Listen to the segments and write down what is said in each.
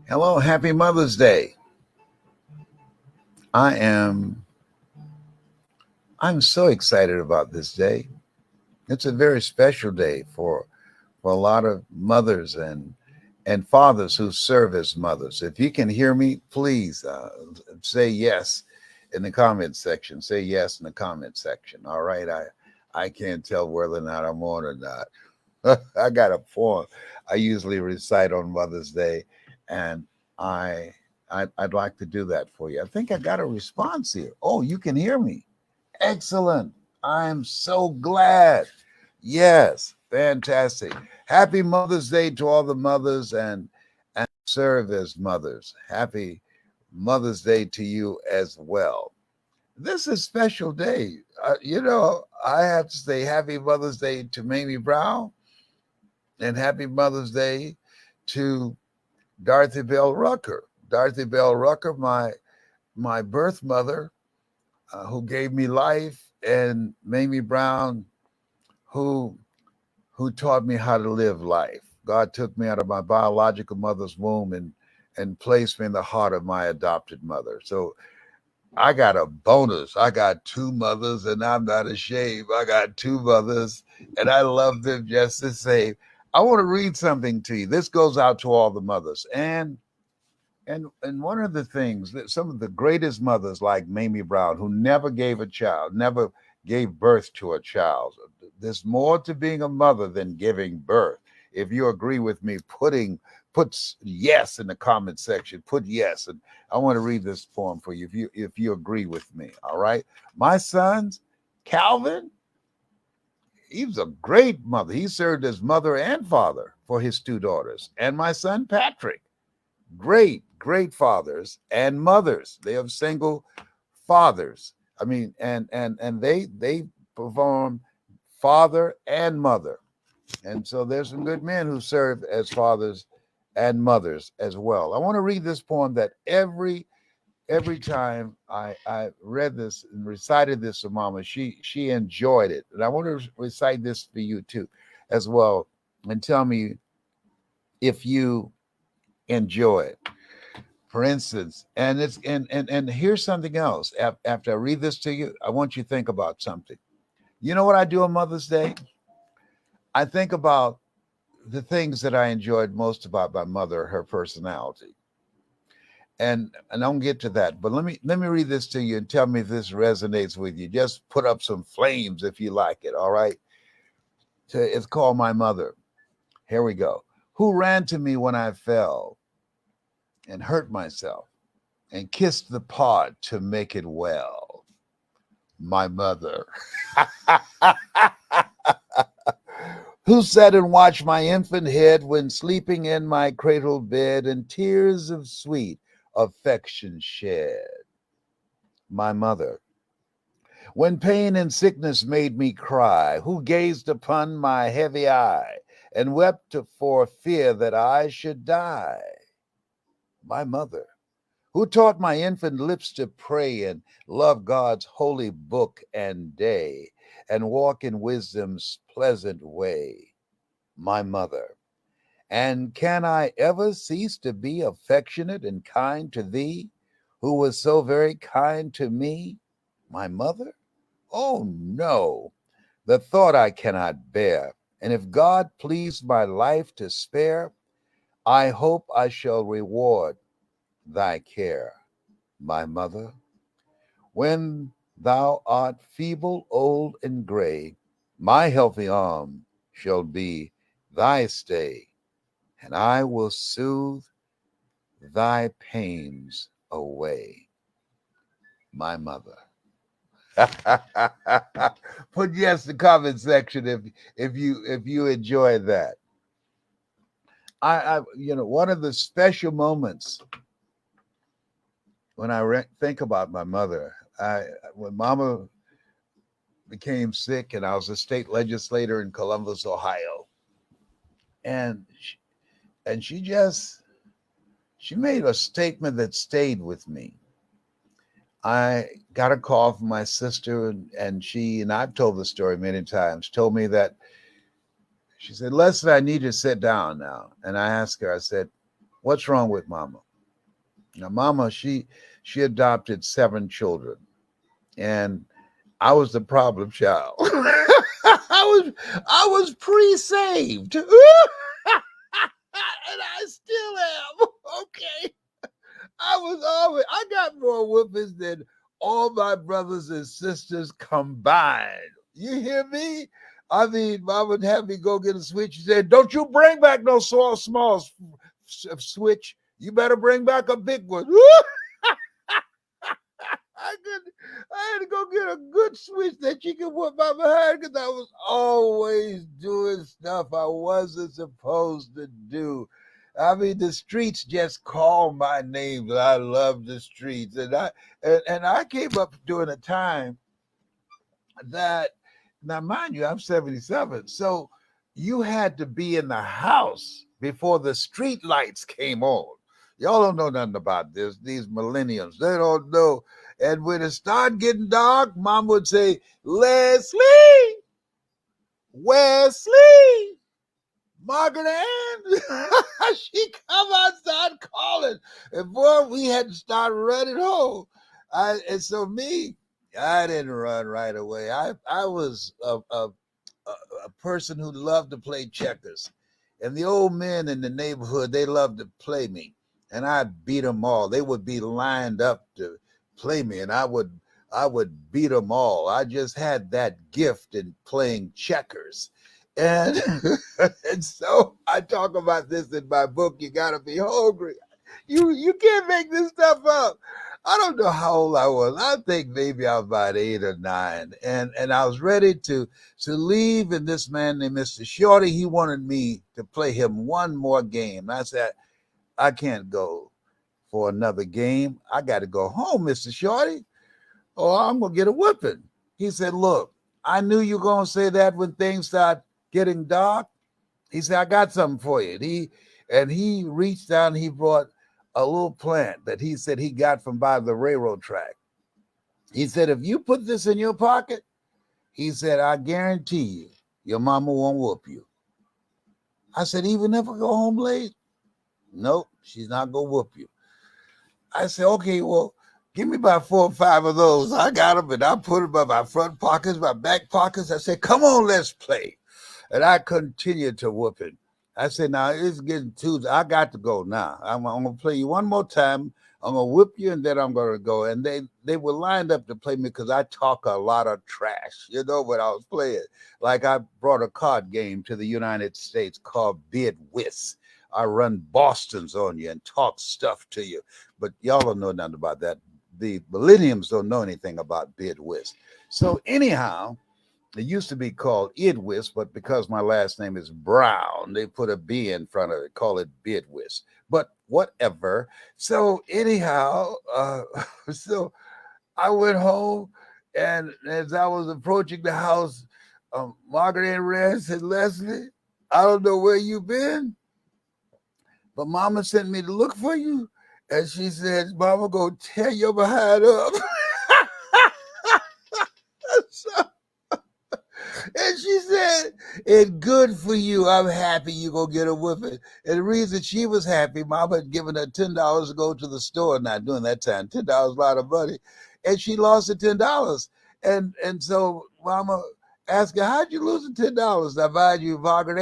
Hello, happy Mother's Day. I am I'm so excited about this day. It's a very special day for a lot of mothers and fathers who serve as mothers. If you can hear me, please say yes in the comment section. Say yes in the comment section. All right, I can't tell whether or not I'm on or not. I got a poem I usually recite on Mother's Day, and I, I'd like to do that for you. I think I got a response here. Oh, you can hear me. Excellent. I'm so glad. Yes, fantastic. Happy Mother's Day to all the mothers and serve as mothers. Happy Mother's Day to you as well. This is a special day. I have to say happy Mother's Day to Mamie Brown and happy Mother's Day to Dorothy Bell Rucker. Dorothy Bell Rucker, my birth mother, who gave me life, and Mamie Brown, who who taught me how to live life. God took me out of my biological mother's womb and placed me in the heart of my adopted mother. So I got a bonus. I got two mothers, and I'm not ashamed. I got two mothers, and I love them just the same. I want to read something to you. This goes out to all the mothers, and one of the things that some of the greatest mothers, like Mamie Brown, who never gave a child, never gave birth to a child. There's more to being a mother than giving birth. If you agree with me, put yes in the comment section. Put yes, and I want to read this poem for you. If you agree with me, all right. My sons, Calvin, he was a great mother. He served as mother and father for his two daughters, and my son Patrick, great fathers and mothers. They have single fathers. I mean, and they perform father and mother. And so there's some good men who served as fathers and mothers as well. I want to read this poem that every time I read this and recited this to Mama, she enjoyed it. And I want to recite this for you too, as well, and tell me if you enjoy it. For instance, and here's something else. After I read this to you, I want you to think about something. You know what I do on Mother's Day? I think about the things that I enjoyed most about my mother, her personality. And I'll get to that. But let me read this to you and tell me if this resonates with you. Just put up some flames if you like it, all right? So it's called My Mother. Here we go. Who ran to me when I fell and hurt myself and kissed the pod to make it well? My mother. Who sat and watched my infant head when sleeping in my cradled bed and tears of sweet affection shed? My mother. When pain and sickness made me cry, who gazed upon my heavy eye and wept for fear that I should die? My mother. Who taught my infant lips to pray and love God's holy book and day and walk in wisdom's pleasant way? My mother. And can I ever cease to be affectionate and kind to thee, who was so very kind to me? My mother? Oh, no, the thought I cannot bear. And if God pleased my life to spare, I hope I shall reward thy care. My mother, when thou art feeble, old, and gray, my healthy arm shall be thy stay, and I will soothe thy pains away. My mother. Put yes in the comment section if you enjoy that. One of the special moments when think about my mother, I when Mama became sick and I was a state legislator in Columbus, Ohio, and she made a statement that stayed with me. I got a call from my sister, and she, and I've told the story many times, told me that she said, Leslie, I need you to sit down now. And I asked her, I said, What's wrong with mama? Now, mama, she adopted 7 children, and I was the problem child. I was pre-saved. And I still am. Okay. I got more whoopings than all my brothers and sisters combined. You hear me? I mean, mom would have me go get a switch. She said, "Don't you bring back no small switch. You better bring back a big one." I could, I had to go get a good switch that she could whoop my behind because I was always doing stuff I wasn't supposed to do. I mean, the streets just call my name. I love the streets, and I came up during a time that, now mind you, I'm 77, so you had to be in the house before the street lights came on. Y'all don't know nothing about this. These millennials, they don't know. And when it started getting dark, mom would say, "Leslie, Wesley, Margaret Ann." She come outside calling. And boy, we had to start running home. And so me, I didn't run right away. I was a person who loved to play checkers. And the old men in the neighborhood, they loved to play me. And I beat them all. They would be lined up to play me, and I would beat them all. I just had that gift in playing checkers. And, and so I talk about this in my book, You Gotta Be Hungry. You can't make this stuff up. I don't know how old I was. I think maybe I was about 8 or 9. And I was ready to leave. And this man named Mr. Shorty, he wanted me to play him one more game. I said, "I can't go for another game. I got to go home, Mr. Shorty, or I'm going to get a whipping." He said, "Look, I knew you were going to say that when things start getting dark." He said, "I got something for you." And he reached down and he brought a little plant that he said he got from by the railroad track. He said, "If you put this in your pocket," he said, "I guarantee you, your mama won't whoop you." I said, "Even if I go home late?" "Nope, she's not going to whoop you." I said, "Okay, well, give me about 4 or 5 of those." I got them and I put them in my front pockets, my back pockets. I said, "Come on, let's play." And I continued to whoop it. I said, "Now it's getting too, I got to go now. I'm going to play you one more time. I'm going to whip you and then I'm going to go." And they were lined up to play me because I talk a lot of trash, when I was playing. Like I brought a card game to the United States called Bid Whist. I run Boston's on you and talk stuff to you. But y'all don't know nothing about that. The millenniums don't know anything about Bid Whist. So anyhow, it used to be called Idwist, but because my last name is Brown, they put a B in front of it, call it Bidwist. But whatever. So anyhow, so I went home, and as I was approaching the house, Margaret Ann Rand said, "Leslie, I don't know where you've been, but Mama sent me to look for you." And she said, "Mama, go tear your behind up." So, and she said, "It's good for you. I'm happy you gonna get a whipping." And the reason she was happy, Mama had given her $10 to go to the store. Not during that time, $10 a lot of money, and she lost the $10. And so Mama asked her, "How'd you lose the $10?" Now, mind you, Margaret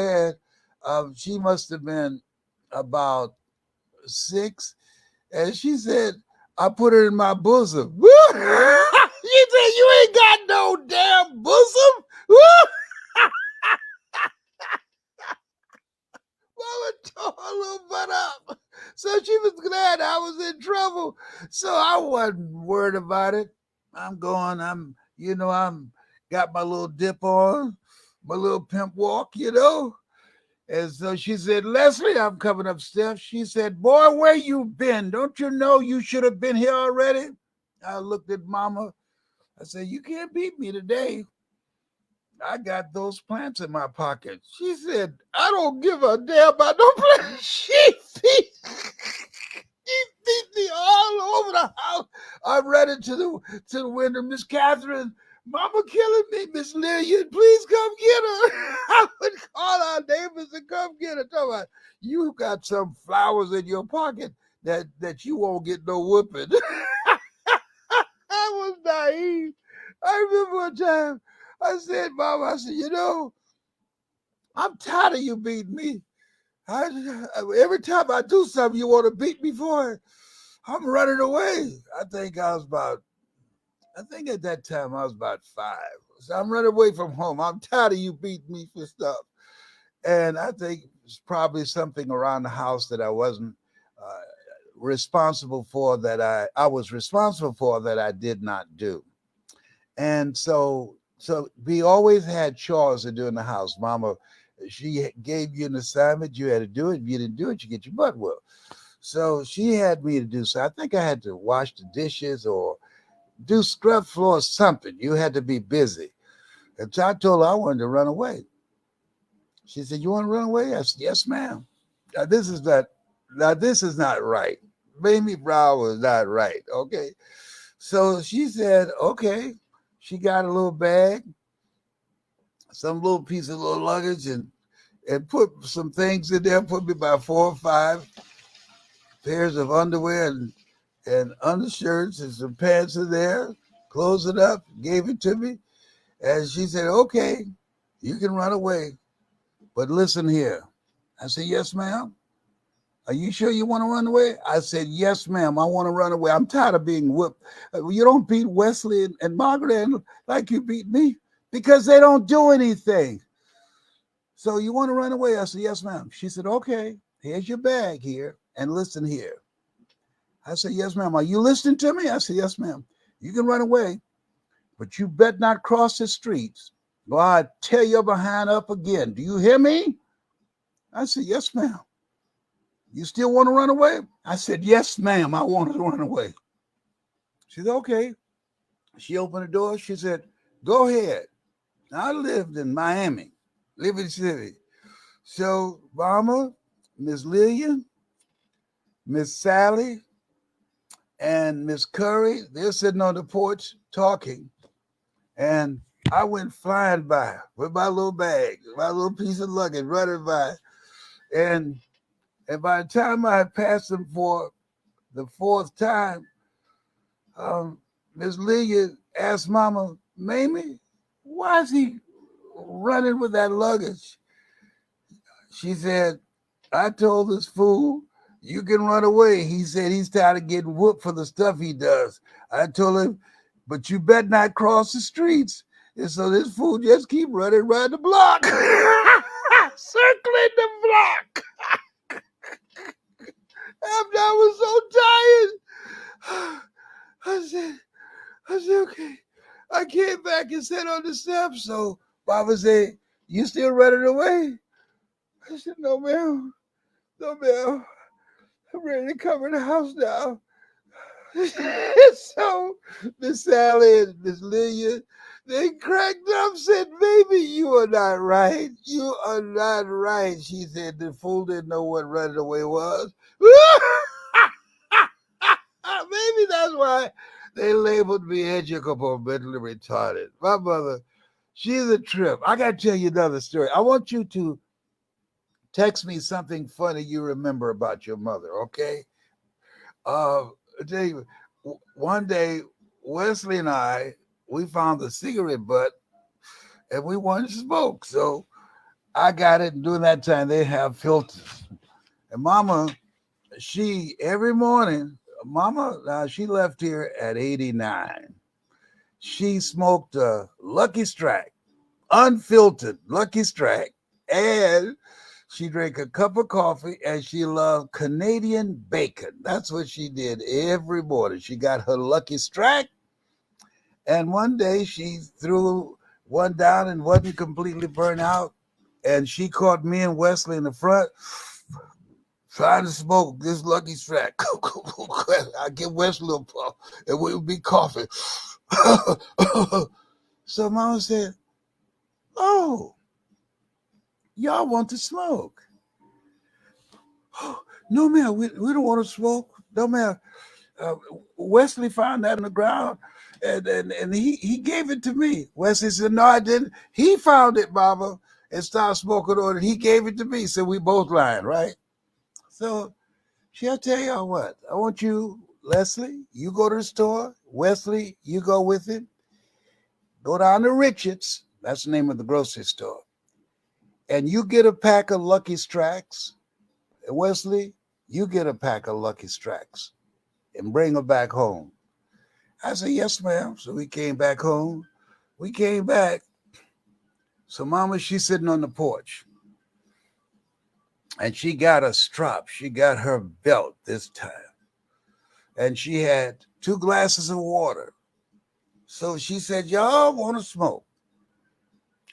Ann, she must have been about 6, and she said, "I put her in my bosom." She said, "You ain't got no damn bosom." Mama tore her little butt up. So she was glad I was in trouble. So I wasn't worried about it. I'm going, I'm got my little dip on, my little pimp walk. And so she said, "Leslie, I'm coming upstairs." She said, "Boy, where you been? Don't you know you should have been here already?" I looked at Mama. I said, "You can't beat me today. I got those plants in my pocket." She said, "I don't give a damn about no plants." She beat me all over the house. I ran into the window. "Miss Catherine, Mama killing me, Miss Lillian. Please come get her. I would call our neighbors to come get her. Talk about you got some flowers in your pocket that you won't get no whooping. I was naive. I remember one time I said, Mama, I said, I'm tired of you beating me. Every time I do something, you want to beat me for it. I'm running away. I think at that time I was about 5. So I'm running away from home. I'm tired of you beating me for stuff. And I think it's probably something around the house that I wasn't uh, responsible for I was responsible for that I did not do. And so we always had chores to do in the house. Mama, she gave you an assignment, you had to do it. If you didn't do it, you get your butt whooped. So she had me to do so. I think I had to wash the dishes or do scrub floor or something. You had to be busy. And so I told her I wanted to run away. She said, "You want to run away?" I said, "Yes, ma'am." Now this is not right. Mamie Brown was not right. Okay. So she said, okay. She got a little bag, some little piece of little luggage, and put some things in there, put me about 4 or 5 pairs of underwear and undershirts and some pants in there, closed it up, gave it to me. And she said, okay, you can run away, but listen here. I said, yes, ma'am. Are you sure you want to run away? I said, yes, ma'am. I want to run away. I'm tired of being whipped. You don't beat Wesley and Margaret like you beat me because they don't do anything. So you want to run away? I said, yes, ma'am. She said, okay, here's your bag here. And listen here. I said, yes, ma'am. Are you listening to me? I said, yes, ma'am. You can run away, but you bet not cross the streets. Or I tear your behind up again. Do you hear me? I said, yes, ma'am. You still want to run away? I said, yes, ma'am. I want to run away. She said, okay. She opened the door. She said, go ahead. I lived in Miami, Liberty City. So, Mama, Miss Lillian, Miss Sally, and Miss Curry, they're sitting on the porch talking. And I went flying by with my little bag, my little piece of luggage running by. And by the time I had passed them for the 4th time, Miss Lillian asked Mama, Mamie, why is he running with that luggage? She said, I told this fool, you can run away. He said he's tired of getting whooped for the stuff he does. I told him, but you better not cross the streets. And so this fool just keep running around the block, circling the block. After I was so tired, I said, okay. I came back and sat on the steps. So Baba said, you still running away? I said, no, ma'am. No, ma'am. I'm ready to come in the house now. So Miss Sally and Miss Lillian, they cracked up, said, baby, you are not right. You are not right. She said the fool didn't know what running away was. Maybe that's why they labeled me educable, mentally retarded. My mother, she's a trip. I got to tell you another story. I want you to text me something funny you remember about your mother, okay? Uh, I tell you, one day, Wesley and we found the cigarette butt and we wanted to smoke. So I got it. And during that time, they have filters. And Mama, every morning, Mama, she left here at 89. She smoked a Lucky Strike, unfiltered Lucky Strike, and she drank a cup of coffee and she loved Canadian bacon. That's what she did every morning. She got her Lucky Strike, and one day she threw one down and wasn't completely burnt out. And she caught me and Wesley in the front trying to smoke this Lucky Strike. I give Wesley a puff and we would be coughing. So Mama said, oh, y'all want to smoke? No, man, we don't want to smoke. No, man. uh, Wesley found that on the ground, and he gave it to me. Wesley said, no, I didn't. He found it, Mama, and started smoking on it. He gave it to me. So we both lying, right? So she'll tell y'all what. I want you, Leslie, you go to the store. Wesley, you go with him. Go down to Richards. That's the name of the grocery store. And you get a pack of Lucky Strikes. Wesley, you get a pack of Lucky Strikes and bring them back home. I said, yes, ma'am. So we came back home. We came back. So Mama, she's sitting on the porch. And she got a strap. She got her belt this time. And she had 2 glasses of water. So she said, y'all want to smoke?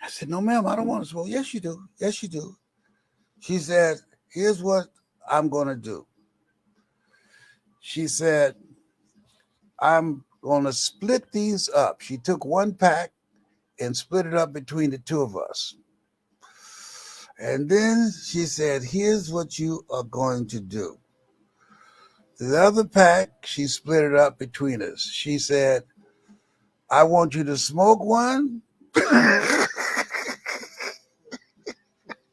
I said, no, ma'am, I don't want to smoke. Yes, you do. Yes, you do. She said, here's what I'm going to do. She said, I'm going to split these up. She took 1 pack and split it up between the 2 of us. And then she said, here's what you are going to do. The other pack, she split it up between us. She said, I want you to smoke one.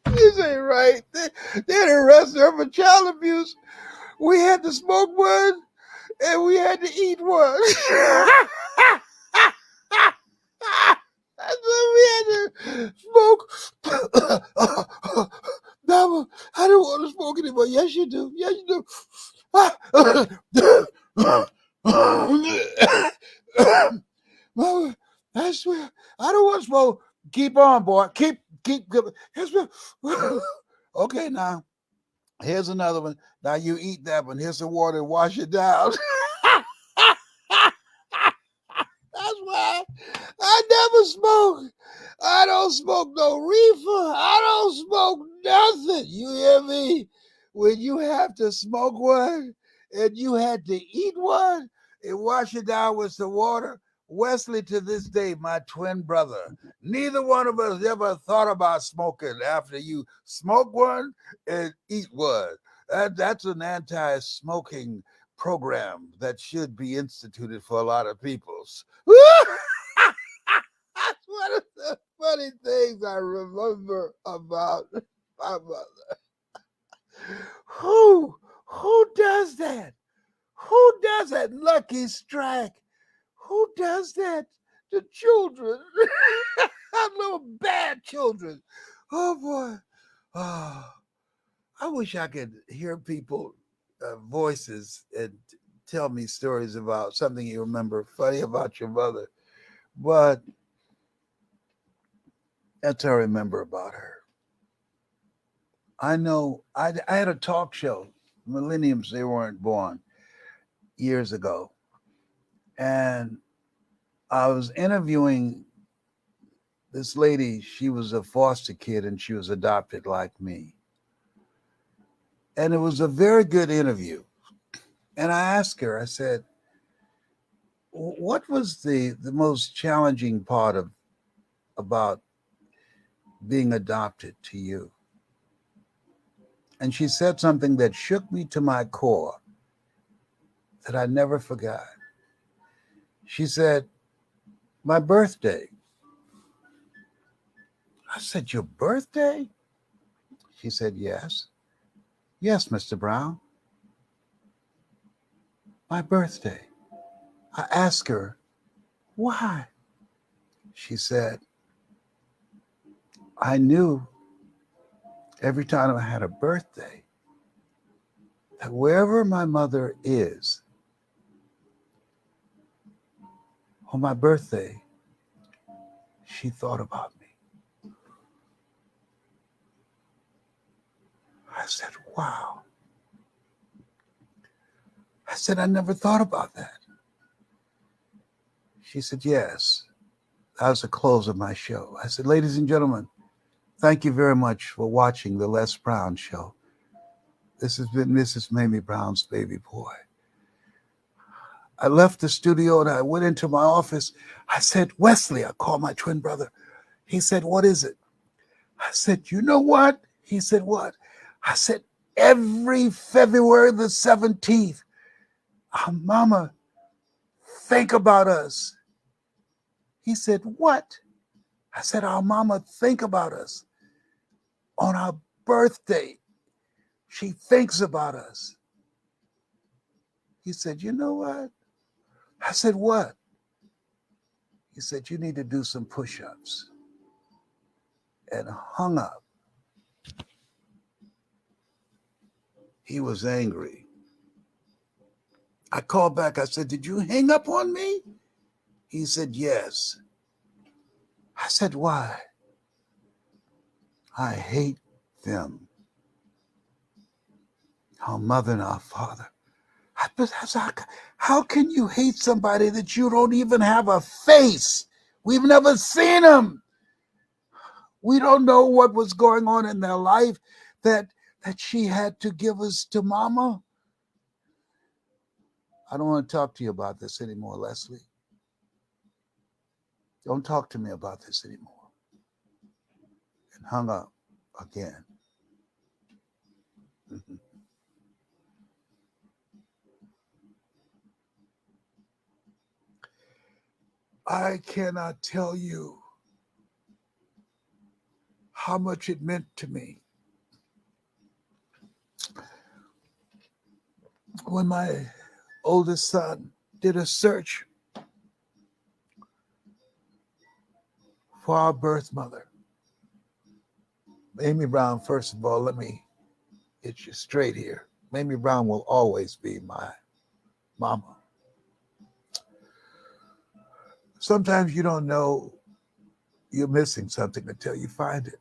This ain't right. They arrested her for child abuse. We had to smoke one and we had to eat one. So we had to smoke. Mama, I don't want to smoke anymore. Yes, you do. Yes, you do. Mama, I swear, I don't want to smoke. Keep on, boy. Keep. Okay, now, here's another one. Now you eat that one. Here's some water and wash it down. That's why I never smoke. I don't smoke no reefer. I don't smoke nothing. You hear me? When you have to smoke one and you had to eat one and wash it down with some water, Wesley, to this day, my twin brother, neither one of us ever thought about smoking after you smoke one and eat one. That's an anti-smoking program that should be instituted for a lot of peoples. That's one of the funny things I remember about my mother. Who does that? Who does that? Lucky Strike. Who does that to children? Little bad children. Oh boy. Oh, I wish I could hear people voices and tell me stories about something you remember funny about your mother. But that's what I remember about her. I know I had a talk show, Millenniums, they weren't born, years ago. And I was interviewing this lady. She was a foster kid and she was adopted like me. And it was a very good interview. And I asked her, I said, what was the most challenging part about being adopted to you? And she said something that shook me to my core that I never forgot. She said, my birthday. I said, your birthday? She said, yes. Yes, Mr. Brown. My birthday. I asked her, why? She said, I knew every time I had a birthday that wherever my mother is on my birthday, she thought about me. I said, wow. I said, I never thought about that. She said, yes. That was the close of my show. I said, ladies and gentlemen, thank you very much for watching the Les Brown Show. This has been Mrs. Mamie Brown's baby boy. I left the studio and I went into my office. I said, Wesley, I called my twin brother. He said, what is it? I said, you know what? He said, what? I said, every February the 17th, Our mama think about us. He said, what? I said, our mama think about us. On our birthday, she thinks about us. He said, you know what? I said, what? He said, you need to do some push-ups. And hung up. He was angry. I called back. I said, did you hang up on me? He said, yes. I said, why? I hate them. Our mother and our father. How can you hate somebody that you don't even have a face? We've never seen them. We don't know what was going on in their life that she had to give us to mama. I don't want to talk to you about this anymore, Leslie. Don't talk to me about this anymore. And hung up again. I cannot tell you how much it meant to me when my oldest son did a search for our birth mother. Mamie Brown, first of all, let me get you straight here. Mamie Brown will always be my mama. Sometimes you don't know you're missing something until you find it.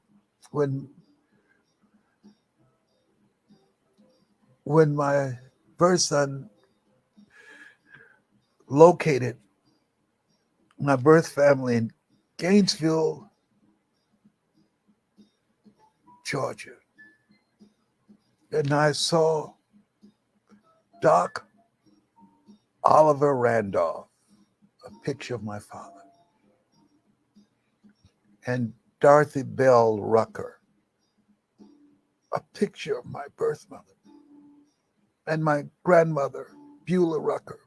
When my birth son located my birth family in Gainesville, Georgia, and I saw Doc Oliver Randolph, a picture of my father, and Dorothy Bell Rucker, a picture of my birth mother, and my grandmother, Beulah Rucker.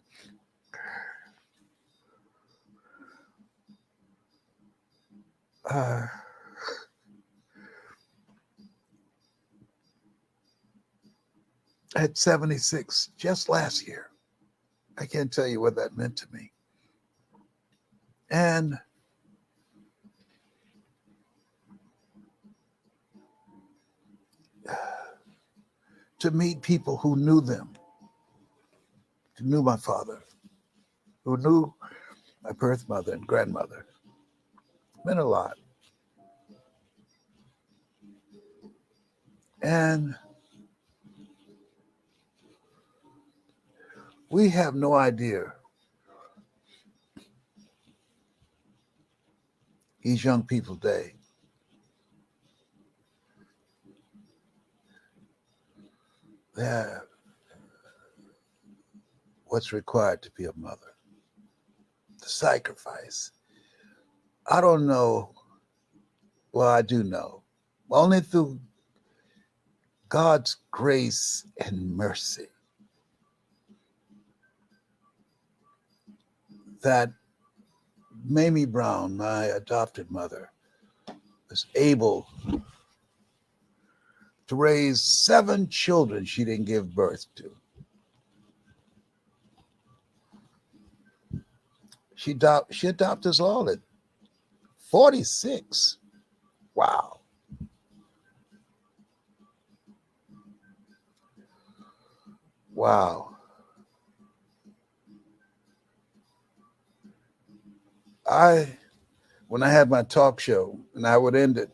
At 76, just last year. I can't tell you what that meant to me. And to meet people who knew them, who knew my father, who knew my birth mother and grandmother, meant a lot. And we have no idea, these young people today, that what's required to be a mother, the sacrifice. I don't know. Well, I do know. Only through God's grace and mercy that Mamie Brown, my adopted mother, was able to raise 7 children she didn't give birth to. She adopted us all at 46. Wow. Wow. When I had my talk show and I would end it,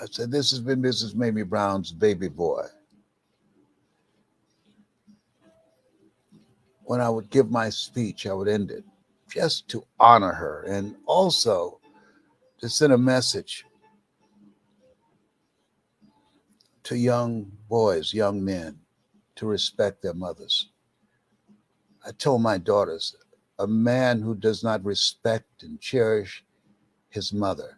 I said, this has been Mrs. Mamie Brown's baby boy. When I would give my speech, I would end it just to honor her and also to send a message to young boys, young men, to respect their mothers. I told my daughters, a man who does not respect and cherish his mother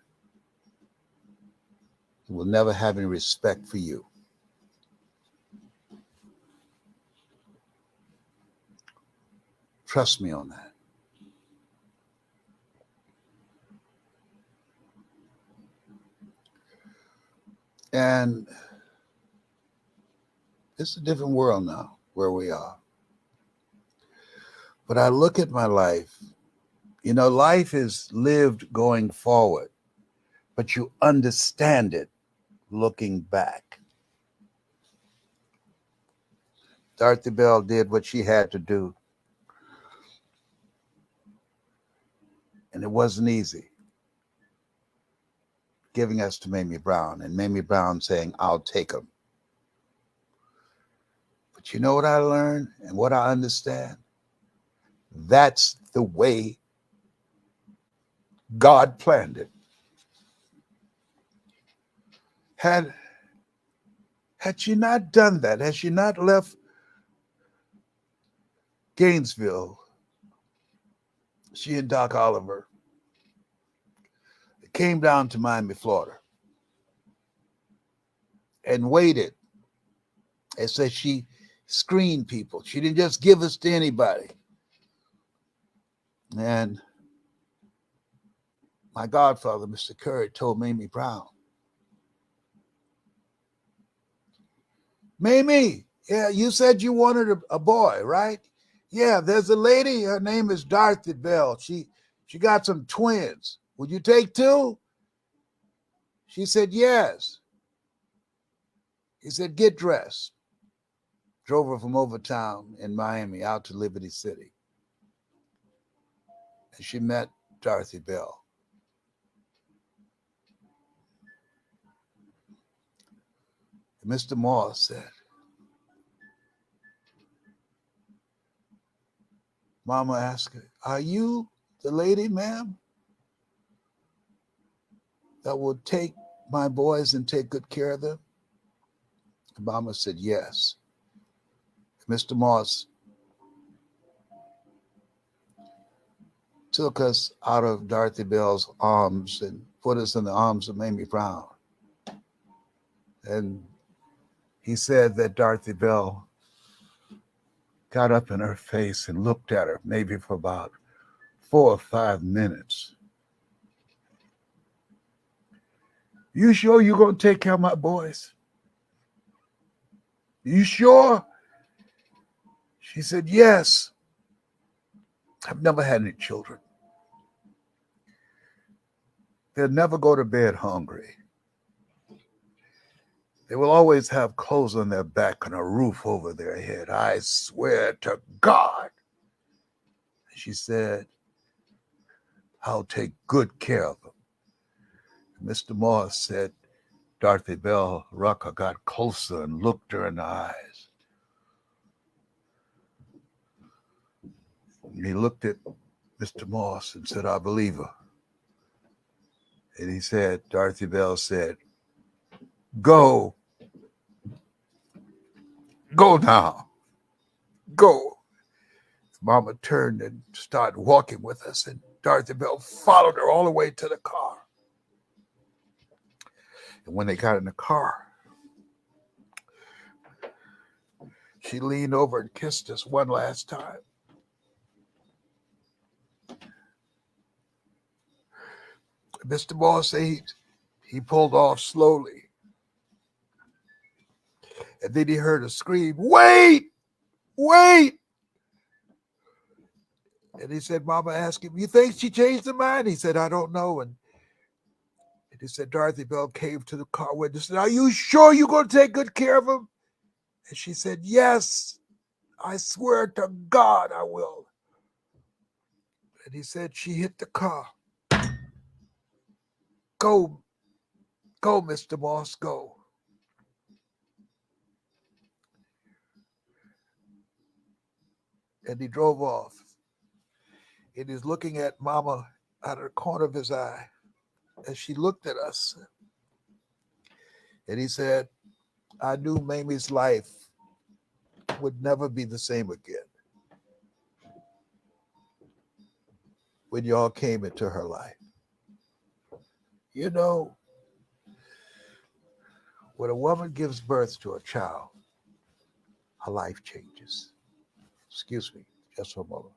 will never have any respect for you. Trust me on that. And it's a different world now where we are. But I look at my life, life is lived going forward, but you understand it looking back. Dorothy Bell did what she had to do, and it wasn't easy giving us to Mamie Brown, and Mamie Brown saying, I'll take him. But you know what I learned and what I understand? That's the way God planned it. Had she not done that, had she not left Gainesville, she and Doc Oliver came down to Miami, Florida, and waited. And said she screened people. She didn't just give us to anybody. And my godfather, Mr. Curry, told Mamie Brown, Mamie, yeah, you said you wanted a boy, right? Yeah, there's a lady, her name is Dorothy Bell. She got some twins. Would you take two? She said, yes. He said, get dressed. Drove her from Overtown in Miami out to Liberty City. And she met Dorothy Bell. And Mr. Moss said, Mama asked her, are you the lady, ma'am, that will take my boys and take good care of them? And Mama said, yes. Mr. Moss took us out of Dorothy Bell's arms and put us in the arms of Mamie Brown. And he said that Dorothy Bell got up in her face and looked at her maybe for about 4 or 5 minutes. You sure you're going to take care of my boys? You sure? She said, yes. I've never had any children. They'll never go to bed hungry. They will always have clothes on their back and a roof over their head. I swear to God. She said, I'll take good care of them. Mr. Moss said, Dorothy Bell Rucker got closer and looked her in the eyes. And he looked at Mr. Moss and said, I believe her. And he said, Dorothy Bell said, go. Go now. Go. Mama turned and started walking with us, and Dorothy Bell followed her all the way to the car. And when they got in the car, she leaned over and kissed us one last time. Mr. Moss, he pulled off slowly. And then he heard a scream, wait, wait. And he said, Mama asked him, you think she changed her mind? He said, I don't know. And he said, Dorothy Bell came to the car window and said, are you sure you're going to take good care of him? And she said, yes, I swear to God I will. And he said, she hit the car. Go, Mr. Moss, go. And he drove off. And he's looking at Mama out of the corner of his eye as she looked at us. And he said, I knew Mamie's life would never be the same again when y'all came into her life. You know, when a woman gives birth to a child, her life changes. Excuse me, just for a moment.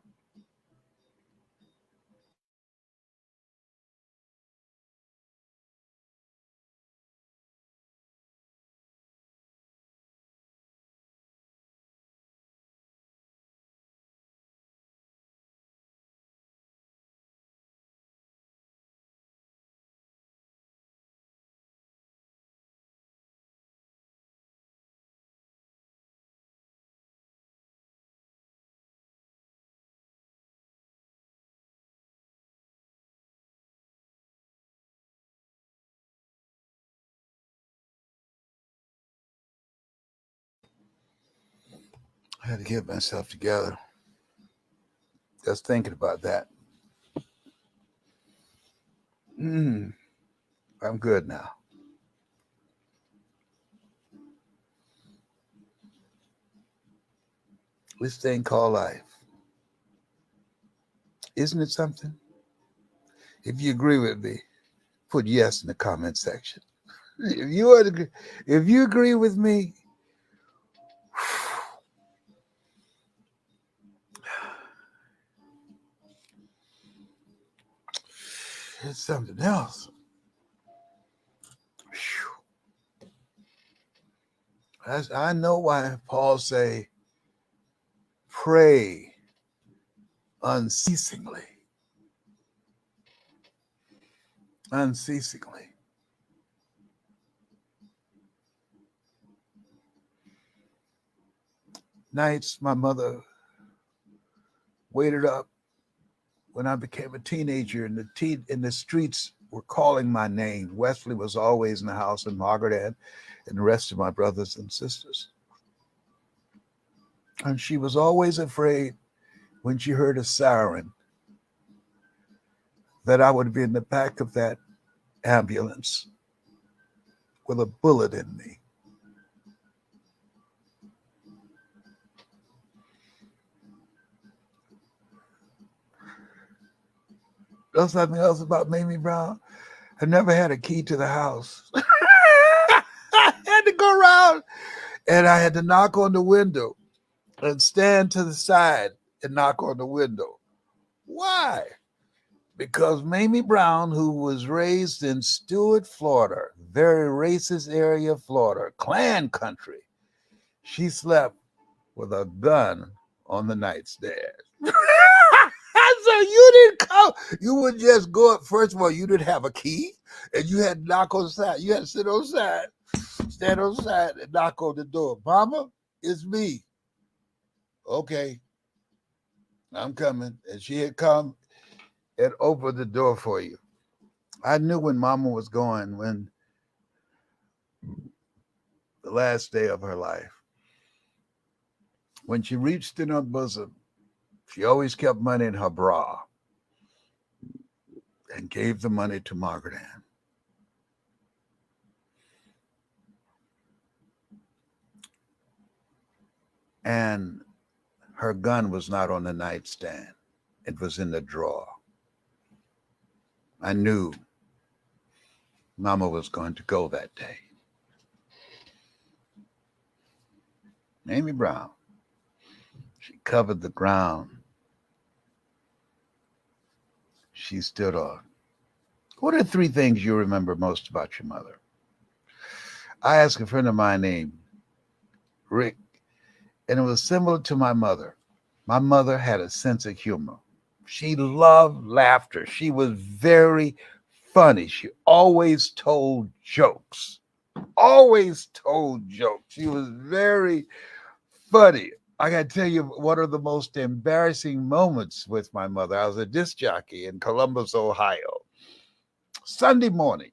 I had to get myself together. Just thinking about that. I'm good now. This thing called life. Isn't it something? If you agree with me, put yes in the comment section. If you agree with me, it's something else. I know why Paul say, pray unceasingly. Unceasingly. Nights my mother waited up when I became a teenager, and the streets were calling my name. Wesley was always in the house, and Margaret and the rest of my brothers and sisters. And she was always afraid when she heard a siren that I would be in the back of that ambulance with a bullet in me. There's something else about Mamie Brown. I never had a key to the house. I had to go around and I had to knock on the window and stand to the side and knock on the window. Why? Because Mamie Brown, who was raised in Stewart, Florida, very racist area of Florida, Klan country, she slept with a gun on the nightstand. So you didn't come. You would just go up. First of all, you didn't have a key, and you had to knock on the side. You had to sit on the side, stand on the side, and knock on the door. Mama, it's me. Okay, I'm coming. And she had come and opened the door for you. I knew when Mama was going, when the last day of her life, when she reached in her bosom, she always kept money in her bra and gave the money to Margaret Ann. And her gun was not on the nightstand. It was in the drawer. I knew Mama was going to go that day. Mamie Brown, she covered the ground she stood on. What are 3 things you remember most about your mother? I asked a friend of mine named Rick, and it was similar to my mother. My mother had a sense of humor. She loved laughter. She was very funny. She always told jokes. Always told jokes. She was very funny. I got to tell you one of the most embarrassing moments with my mother. I was a disc jockey in Columbus, Ohio. Sunday morning,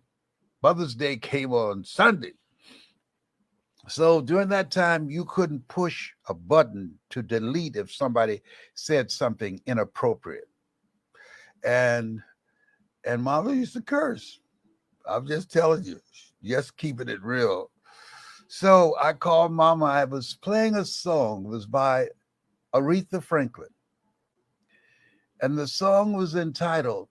Mother's Day came on Sunday. So during that time, you couldn't push a button to delete if somebody said something inappropriate. And Mama used to curse. I'm just telling you, just keeping it real. So I called Mama. I was playing a song. It was by Aretha Franklin. And the song was entitled,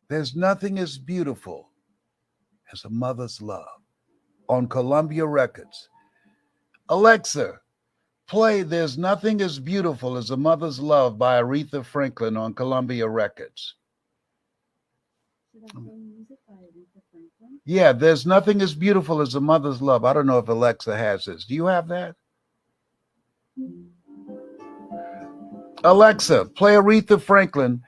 There's Nothing as Beautiful as a Mother's Love, on Columbia Records. Alexa, play There's Nothing as Beautiful as a Mother's Love by Aretha Franklin on Columbia Records. Should I play music by Aretha Franklin? Yeah, There's Nothing as Beautiful as a Mother's Love. I don't know if Alexa has this. Do you have that? Alexa, play Aretha Franklin,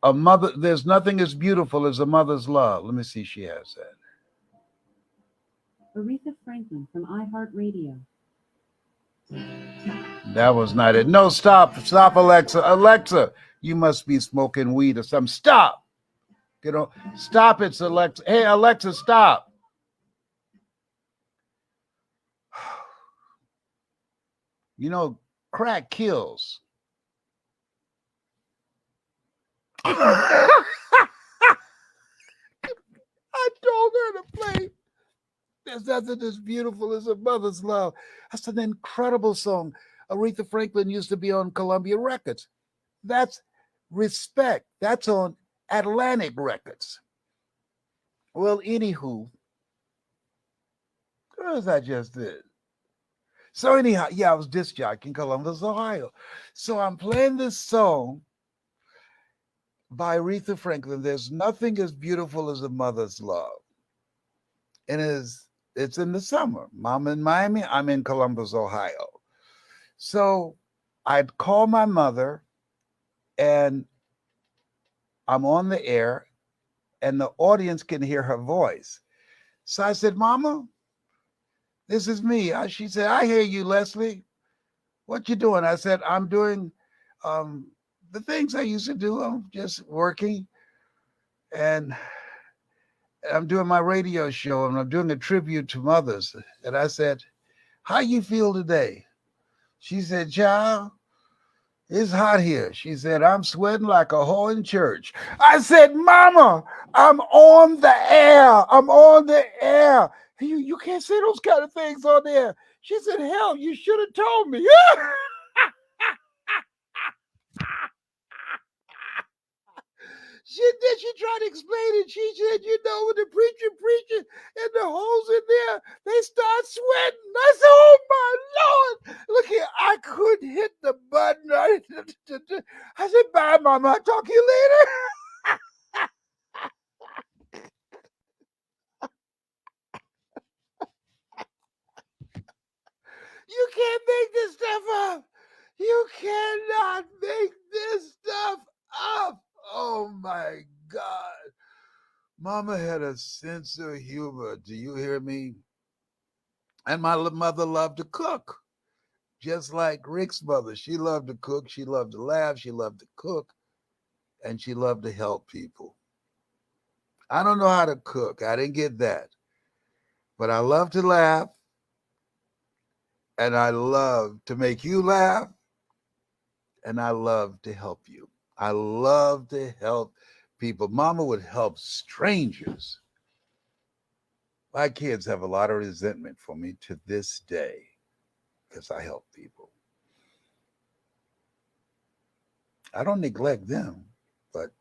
a mother. There's nothing as beautiful as a mother's love. Let me see if she has that. Aretha Franklin from iHeartRadio. That was not it. No, stop, Alexa. Alexa, you must be smoking weed or something. Stop. Stop it, Alexa. Hey, Alexa, stop. You know, crack kills. I told her to play There's Nothing as Beautiful as a Mother's Love. That's an incredible song. Aretha Franklin used to be on Columbia Records. That's Respect. That's on Atlantic Records. Well, anywho, what was I just did? So anyhow, yeah, I was disc jockey in Columbus, Ohio. So I'm playing this song by Aretha Franklin. There's nothing as beautiful as a mother's love. And it's in the summer. Mom in Miami, I'm in Columbus, Ohio. So I'd call my mother and I'm on the air and the audience can hear her voice. So I said, Mama, this is me. She said, I hear you, Leslie. What you doing? I said, I'm doing um, the things I used to do. I'm just working and I'm doing my radio show and I'm doing a tribute to mothers. And I said, how you feel today? She said, child, it's hot here. She said, I'm sweating like a whore in church. I said, Mama, I'm on the air. I'm on the air. You can't say those kind of things on there. She said, hell, you should have told me. She tried to explain it. She said, you know, when the preacher preaching and the hoes in there, they start sweating. I said, oh my Lord. Look here, I couldn't hit the button. I said, bye, Mama. I'll talk to you later. You can't make this stuff up. You cannot make this stuff up. Oh my God. Mama had a sense of humor. Do you hear me? And my mother loved to cook, just like Rick's mother. She loved to cook. She loved to laugh. She loved to cook. And she loved to help people. I don't know how to cook. I didn't get that. But I love to laugh. And I love to make you laugh. And I love to help you. I love to help people. Mama would help strangers. My kids have a lot of resentment for me to this day because I help people. I don't neglect them, but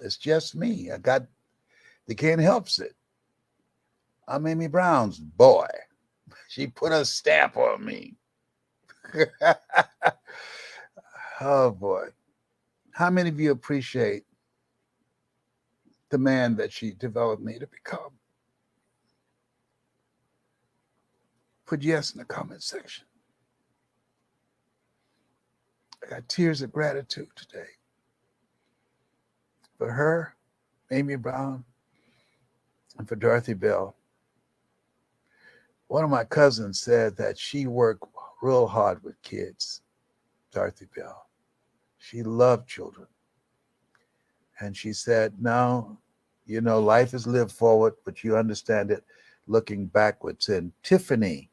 it's just me. They can't help it. I'm Amy Brown's boy. She put a stamp on me. Oh boy. How many of you appreciate the man that she developed me to become? Put yes in the comment section. I got tears of gratitude today for her, Amy Brown, and for Dorothy Bell. One of my cousins said that she worked real hard with kids, Dorothy Bell. She loved children. And she said, no, you know, life is lived forward, but you understand it looking backwards. And Tiffany,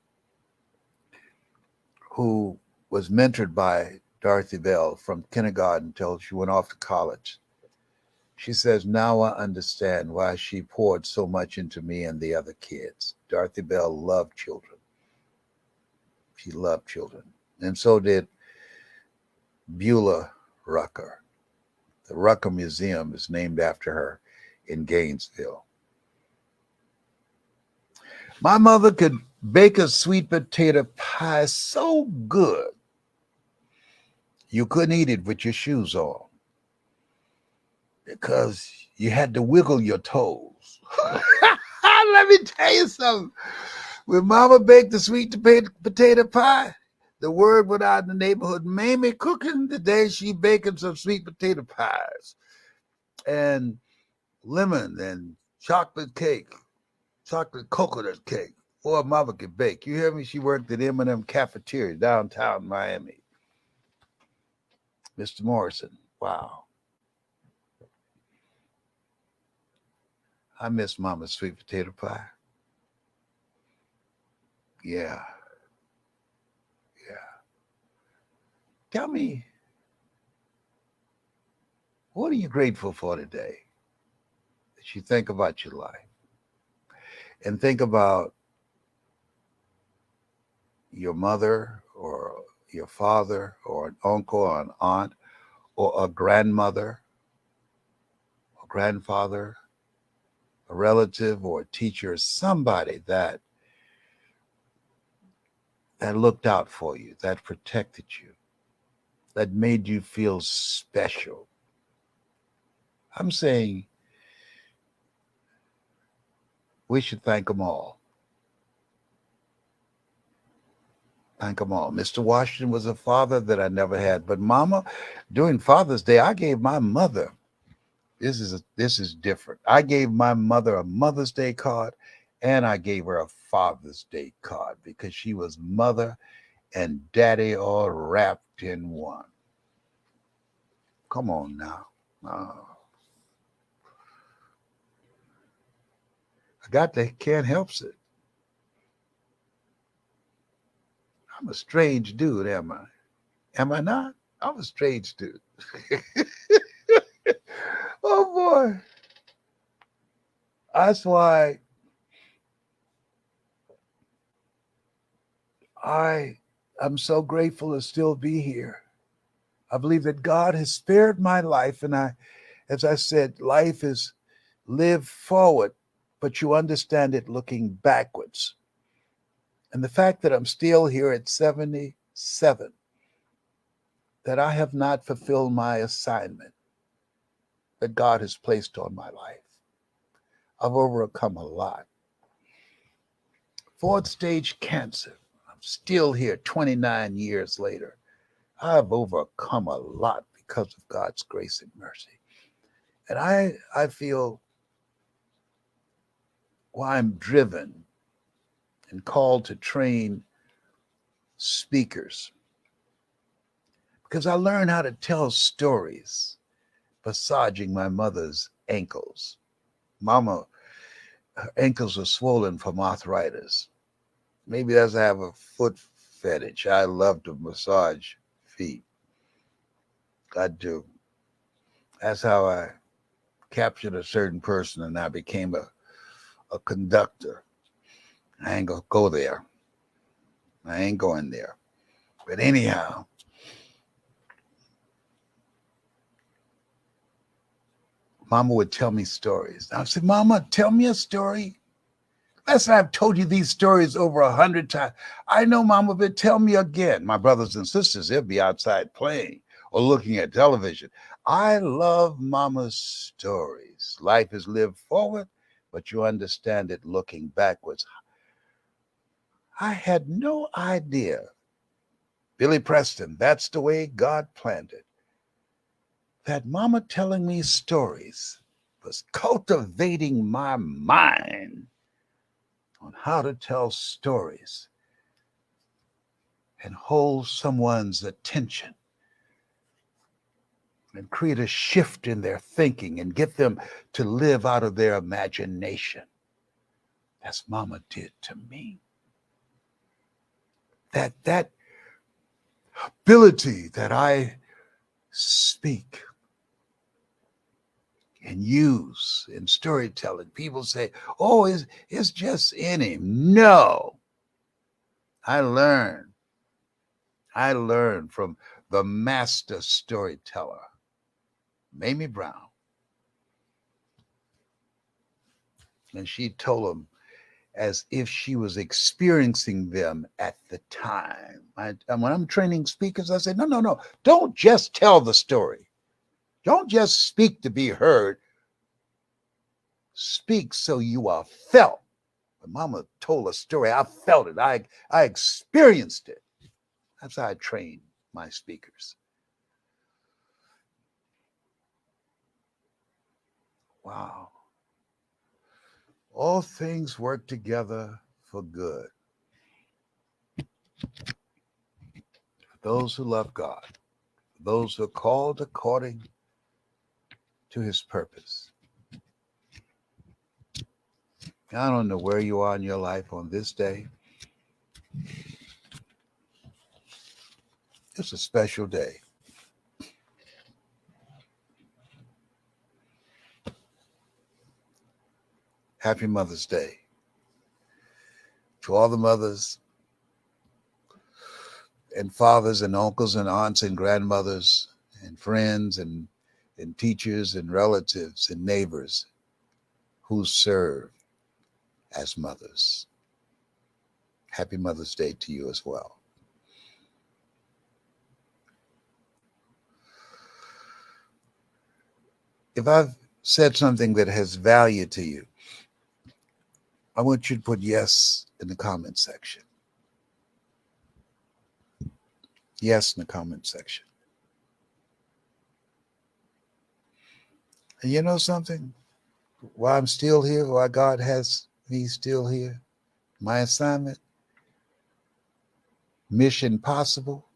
who was mentored by Dorothy Bell from kindergarten until she went off to college, she says, now I understand why she poured so much into me and the other kids. Dorothy Bell loved children. She loved children. And so did Beulah Rucker. The Rucker Museum is named after her in Gainesville. My mother could bake a sweet potato pie so good you couldn't eat it with your shoes on because you had to wiggle your toes. Let me tell you something. When Mama baked the sweet potato pie, the word went out in the neighborhood, Mamie cooking today, she baking some sweet potato pies and lemon and chocolate cake, chocolate coconut cake. Boy, Mama could bake. You hear me? She worked at M&M Cafeteria downtown Miami. Mr. Morrison, wow. I miss Mama's sweet potato pie. Yeah. Tell me, what are you grateful for today? As you think about your life and think about your mother or your father or an uncle or an aunt or a grandmother or grandfather, a relative or a teacher, somebody that looked out for you, that protected you, that made you feel special. I'm saying we should thank them all. Thank them all. Mr. Washington was a father that I never had, but Mama, during Father's Day, I gave my mother. This is different. I gave my mother a Mother's Day card, and I gave her a Father's Day card because she was mother and daddy all wrapped in one. Come on now. Oh, I got that. Can't help it. I'm a strange dude, am I? Am I not? I'm a strange dude. Oh boy. That's why I am so grateful to still be here. I believe that God has spared my life, and as I said, life is live forward, but you understand it looking backwards. And the fact that I'm still here at 77, that I have not fulfilled my assignment that God has placed on my life. I've overcome a lot. Fourth stage cancer. I'm still here 29 years later. I've overcome a lot because of God's grace and mercy. And I feel why I'm driven and called to train speakers because I learned how to tell stories massaging my mother's ankles. Mama, her ankles are swollen from arthritis. Maybe that's I have a foot fetish. I love to massage feet. I do. That's how I captured a certain person and I became a conductor. I ain't gonna go there. I ain't going there. But anyhow, Mama would tell me stories. I said, Mama, tell me a story. Listen, I've told you these stories over 100 times. I know, Mama, but tell me again. My brothers and sisters, they'll be outside playing or looking at television. I love Mama's stories. Life is lived forward, but you understand it looking backwards. I had no idea. Billy Preston, that's the way God planned it. That Mama telling me stories was cultivating my mind on how to tell stories and hold someone's attention and create a shift in their thinking and get them to live out of their imagination. That's Mama did to me. That ability that I speak and use in storytelling. People say, oh, it's just in him. No. I learned. I learned from the master storyteller, Mamie Brown. And she told them as if she was experiencing them at the time. And when I'm training speakers, I say, no, no, no. Don't just tell the story. Don't just speak to be heard. Speak so you are felt. When Mama told a story, I felt it. I experienced it. That's how I train my speakers. Wow. All things work together for good. For those who love God, for those who are called according to his purpose. I don't know where you are in your life on this day. It's a special day. Happy Mother's Day to all the mothers and fathers and uncles and aunts and grandmothers and friends and teachers and relatives and neighbors who serve as mothers. Happy Mother's Day to you as well. If I've said something that has value to you, I want you to put yes in the comment section. Yes in the comment section. And you know something? Why I'm still here, why God has me still here, my assignment, mission possible,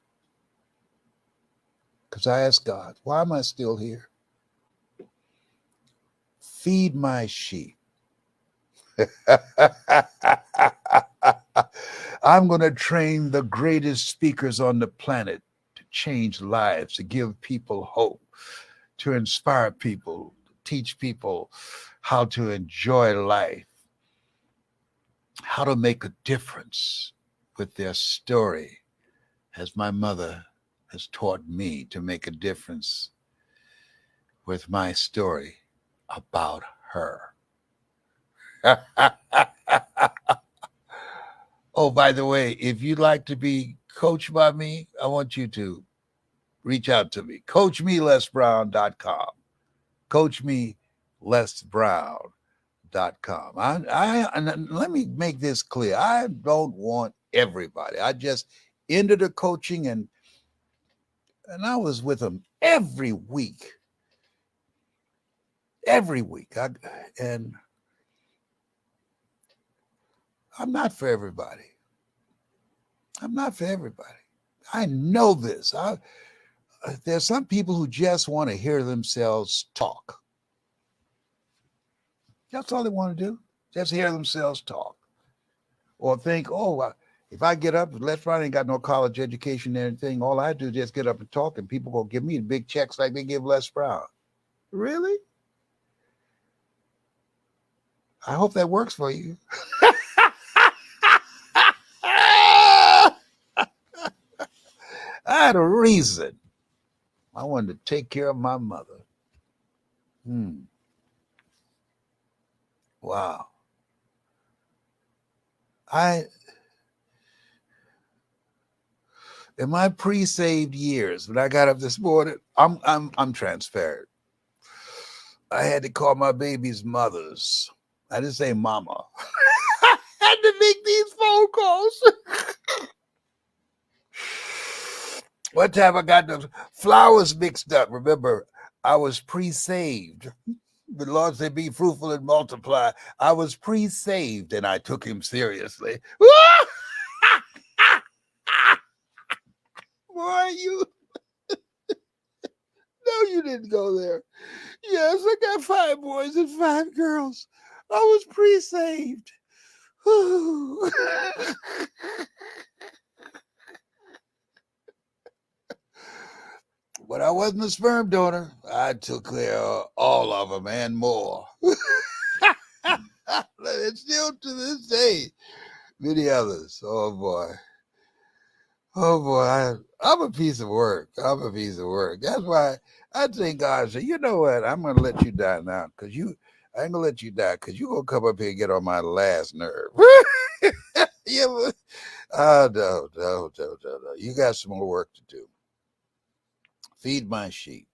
because I asked God, why am I still here? Feed my sheep. I'm going to train the greatest speakers on the planet to change lives, to give people hope, to inspire people, to teach people how to enjoy life, how to make a difference with their story, as my mother has taught me to make a difference with my story about her. Oh, by the way, if you'd like to be coached by me, I want you to reach out to me. CoachMeLesBrown.com. CoachMeLesBrown.com. And let me make this clear. I don't want everybody. I just ended the coaching and I was with them every week. Every week. And I'm not for everybody. I'm not for everybody. I know this. There's some people who just want to hear themselves talk. That's all they want to do. Just hear themselves talk. Or think, oh, if I get up, Les Brown ain't got no college education or anything. All I do is just get up and talk, and people go give me big checks like they give Les Brown. Really? I hope that works for you. I had a reason. I wanted to take care of my mother. Wow. In my pre-saved years, when I got up this morning, I'm transparent. I had to call my baby's mothers. I didn't say mama. I had to make these phone calls. One time I got the flowers mixed up. Remember, I was pre-saved. The Lord said, be fruitful and multiply. I was pre-saved and I took him seriously. Boy, you... No, you didn't go there. Yes, I got 5 boys and 5 girls. I was pre-saved. But I wasn't a sperm donor. I took care of all of them and more. And still to this day, many others. Oh boy. Oh boy. I'm a piece of work. I'm a piece of work. That's why I think God said, you know what? I'm going to let you die now because I ain't going to let you die because you're going to come up here and get on my last nerve. Yeah, but, no. You got some more work to do. Feed my sheep.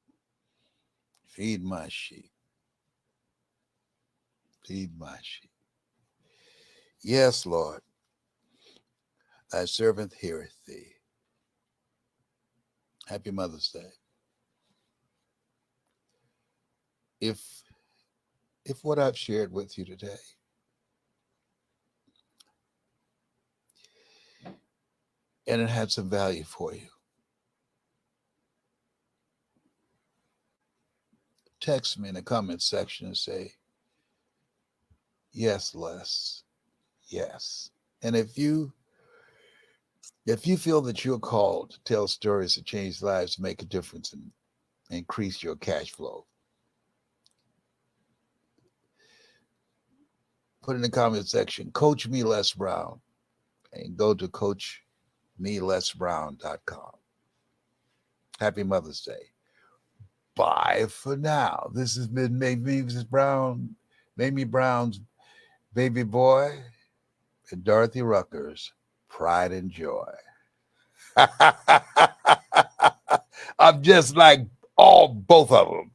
Feed my sheep. Feed my sheep. Yes, Lord. Thy servant heareth thee. Happy Mother's Day. If what I've shared with you today and it had some value for you, text me in the comment section and say, yes, Les. Yes. And if you If you feel that you're called to tell stories to change lives, to make a difference, and increase your cash flow, put in the comment section, Coach Me Les Brown, and go to coachmelesbrown.com. Happy Mother's Day. Bye for now. This has been Mamie Brown, Mamie Brown's baby boy, and Dorothy Rucker's pride and joy. I'm just like both of them.